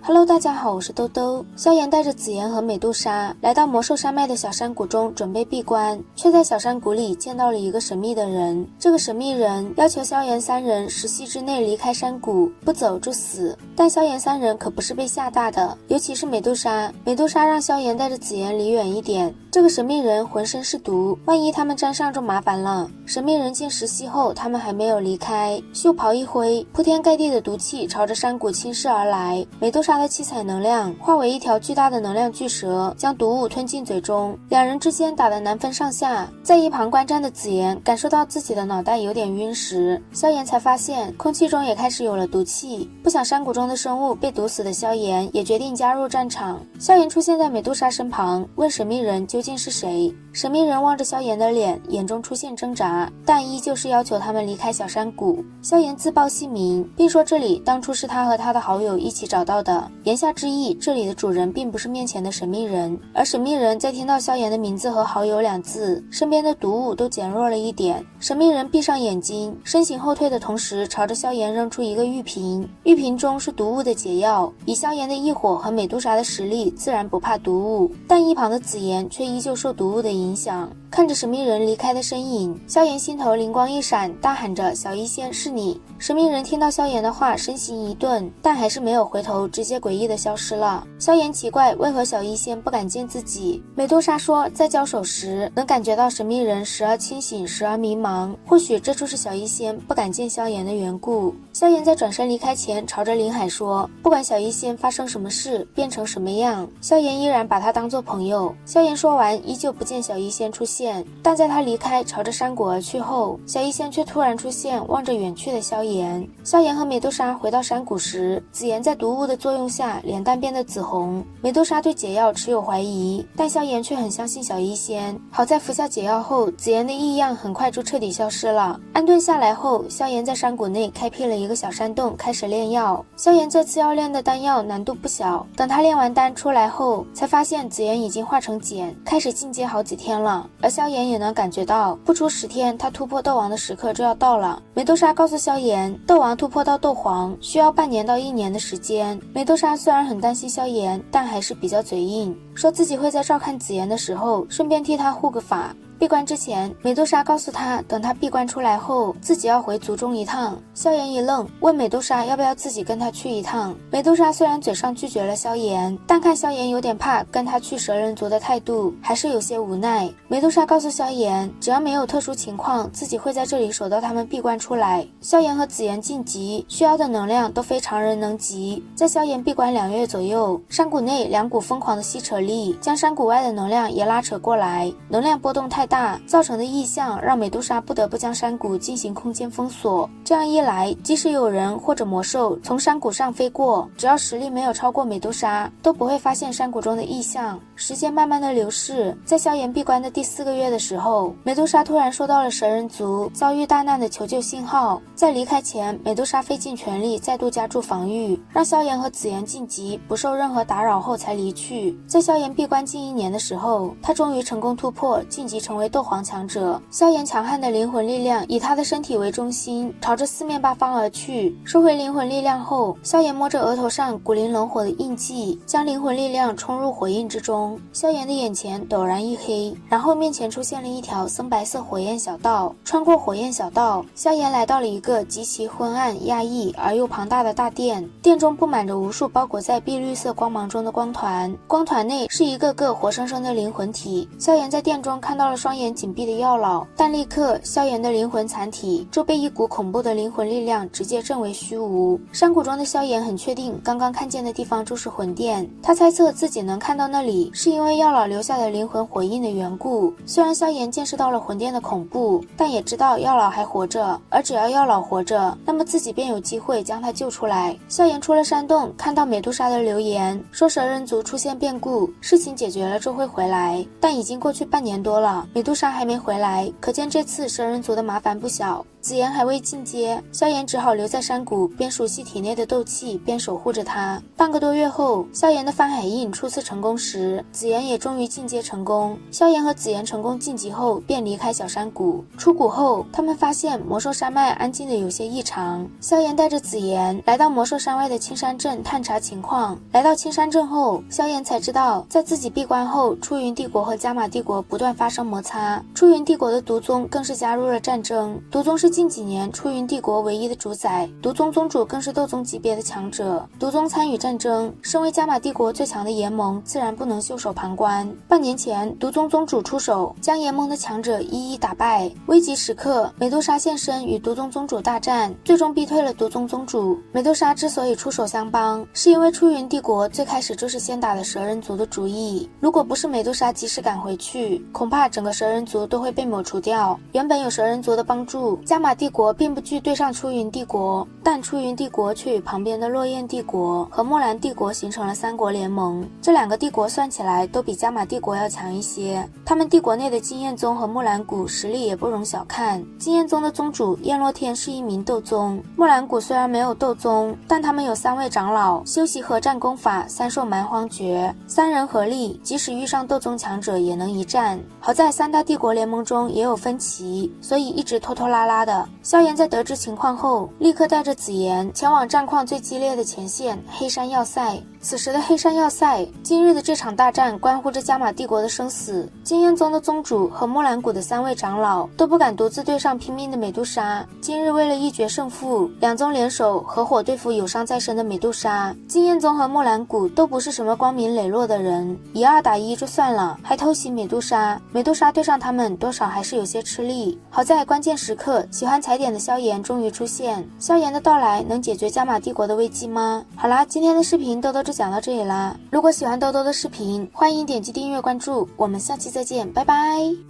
Hello， 大家好，我是兜兜。萧炎带着紫妍和美杜莎来到魔兽山脉的小山谷中，准备闭关，却在小山谷里见到了一个神秘的人。这个神秘人要求萧炎三人10息之内离开山谷，不走就死。但萧炎三人可不是被吓大的，尤其是美杜莎。美杜莎让萧炎带着紫妍离远一点。这个神秘人浑身是毒，万一他们沾上就麻烦了。神秘人进10息后，他们还没有离开，袖袍一挥，铺天盖地的毒气朝着山谷侵蚀而来。美杜莎的七彩能量化为一条巨大的能量巨蛇，将毒物吞进嘴中。两人之间打得难分上下。在一旁观战的紫妍感受到自己的脑袋有点晕时，萧炎才发现空气中也开始有了毒气。不想山谷中的生物被毒死的萧炎也决定加入战场。萧炎出现在美杜莎身旁，问神秘人究竟是谁。神秘人望着萧炎的脸，眼中出现挣扎，但依旧是要求他们离开小山谷。萧炎自报姓名，并说这里当初是他和他的好友一起找到的，言下之意，这里的主人并不是面前的神秘人。而神秘人在听到萧炎的名字和好友2字，身边的毒物都减弱了一点。神秘人闭上眼睛，身形后退的同时，朝着萧炎扔出一个玉瓶，玉瓶中是毒物的解药。以萧炎的异火和美杜莎的实力，自然不怕毒物，但一旁的紫妍却依旧受毒物的影响。看着神秘人离开的身影，萧炎心头灵光一闪，大喊着小医仙是你。神秘人听到萧炎的话，身形一顿，但还是没有回头，直接诡异的消失了。萧炎奇怪为何小医仙不敢见自己。美杜莎说在交手时能感觉到神秘人时而清醒时而迷茫，或许这就是小医仙不敢见萧炎的缘故。萧炎在转身离开前朝着林海说，不管小医仙发生什么事变成什么样，萧炎依然把他当作朋友。萧炎说完依旧不见小医仙出现，但在他离开朝着山谷而去后，小医仙却突然出现，望着远去的萧炎。萧炎和美杜莎回到山谷时，紫妍在毒物的作用下脸蛋变得紫红。美杜莎对解药持有怀疑，但萧炎却很相信小医仙。好在服下解药后，紫妍的异样很快就彻底消失了。安顿下来后，萧炎在山谷内开辟了一个小山洞，开始炼药。萧炎这次要炼的丹药难度不小，等他炼完丹出来后，才发现紫妍已经化成茧，开始进阶好几天了。而萧炎也能感觉到，不出10天，他突破斗王的时刻就要到了。美杜莎告诉萧炎，斗王突破到斗皇需要半年到1年的时间。美杜莎虽然很担心萧炎，但还是比较嘴硬，说自己会在照看紫妍的时候顺便替他护个法。闭关之前，美杜莎告诉他，等他闭关出来后，自己要回族中一趟。萧炎一愣，问美杜莎要不要自己跟他去一趟。美杜莎虽然嘴上拒绝了萧炎，但看萧炎有点怕跟他去蛇人族的态度，还是有些无奈。美杜莎告诉萧炎，只要没有特殊情况，自己会在这里守到他们闭关出来。萧炎和紫妍晋级需要的能量都非常人能及。在萧炎闭关2月左右，山谷内2股疯狂的吸扯力将山谷外的能量也拉扯过来，能量波动太大造成的异象让美杜莎不得不将山谷进行空间封锁。这样一来，即使有人或者魔兽从山谷上飞过，只要实力没有超过美杜莎，都不会发现山谷中的异象。时间慢慢的流逝，在萧炎闭关的第4个月的时候，美杜莎突然收到了蛇人族遭遇大难的求救信号。在离开前，美杜莎费尽全力再度加注防御，让萧炎和紫妍晋级不受任何打扰后才离去。在萧炎闭关近1年的时候，他终于成功突破晋级成为斗皇强者。萧炎强悍的灵魂力量以他的身体为中心，朝着4面8方而去。收回灵魂力量后，萧炎摸着额头上古灵冷火的印记，将灵魂力量冲入火印之中。萧炎的眼前陡然一黑，然后面前出现了一条深白色火焰小道。穿过火焰小道，萧炎来到了一个极其昏暗压抑而又庞大的大殿。殿中布满着无数包裹在碧绿色光芒中的光团，光团内是一个个活生生的灵魂体。萧炎在殿中看到了双眼紧闭的药老，但立刻萧炎的灵魂残体就被一股恐怖的灵魂力量直接震为虚无。山谷中的萧炎很确定刚刚看见的地方就是魂殿，他猜测自己能看到那里是因为药老留下的灵魂火印的缘故。虽然萧炎见识到了魂殿的恐怖，但也知道药老还活着，而只要药老活着，那么自己便有机会将他救出来。萧炎出了山洞，看到美杜莎的留言，说蛇人族出现变故，事情解决了就会回来，但已经过去半年多了，美杜莎还没回来，可见这次蛇人族的麻烦不小。子妍还未进阶，萧炎只好留在山谷，边熟悉体内的斗气，边守护着他。半个多月后，萧炎的翻海印初次成功时，子妍也终于进阶成功。萧炎和子妍成功晋级后，便离开小山谷。出谷后，他们发现魔兽山脉安静的有些异常。萧炎带着子妍来到魔兽山外的青山镇探查情况。来到青山镇后，萧炎才知道，在自己闭关后，出云帝国和加玛帝国不断发生摩擦。出云帝国的毒宗更是加入了战争。毒宗是近几年出云帝国唯一的主宰，毒宗宗主更是斗宗级别的强者。毒宗参与战争，身为加玛帝国最强的炎盟，自然不能袖手旁观。半年前，毒宗宗主出手，将炎盟的强者一一打败。危急时刻，美杜莎现身与毒宗宗主大战，最终逼退了毒宗宗主。美杜莎之所以出手相帮，是因为出云帝国最开始就是先打了蛇人族的主意。如果不是美杜莎及时赶回去，恐怕整个蛇人族都会被抹除掉。原本有蛇人族的帮助，加玛帝国并不惧对上出云帝国，但出云帝国却与旁边的落雁帝国和木兰帝国形成了三国联盟。这两个帝国算起来都比加玛帝国要强一些。他们帝国内的金焰宗和木兰谷实力也不容小看。金焰宗的宗主焰落天是一名斗宗，木兰谷虽然没有斗宗，但他们有3位长老，修习合战功法三兽蛮荒诀，3人合力，即使遇上斗宗强者也能一战。好在3大帝国联盟中也有分歧，所以一直拖拖拉拉的。萧炎在得知情况后，立刻带着紫妍前往战况最激烈的前线黑山要塞。此时的黑山要塞，今日的这场大战关乎着加玛帝国的生死。金焰宗的宗主和木兰谷的3位长老都不敢独自对上拼命的美杜莎。今日为了一决胜负，两宗联手合伙对付有伤在身的美杜莎。金焰宗和木兰谷都不是什么光明磊落的人，以2打1就算了，还偷袭美杜莎。美杜莎对上他们多少还是有些吃力。好在关键时刻，喜欢踩点的萧炎终于出现。萧炎的到来能解决加玛帝国的危机吗？好啦，今天的视频豆豆就讲到这里啦。如果喜欢豆豆的视频，欢迎点击订阅关注，我们下期再见，拜拜。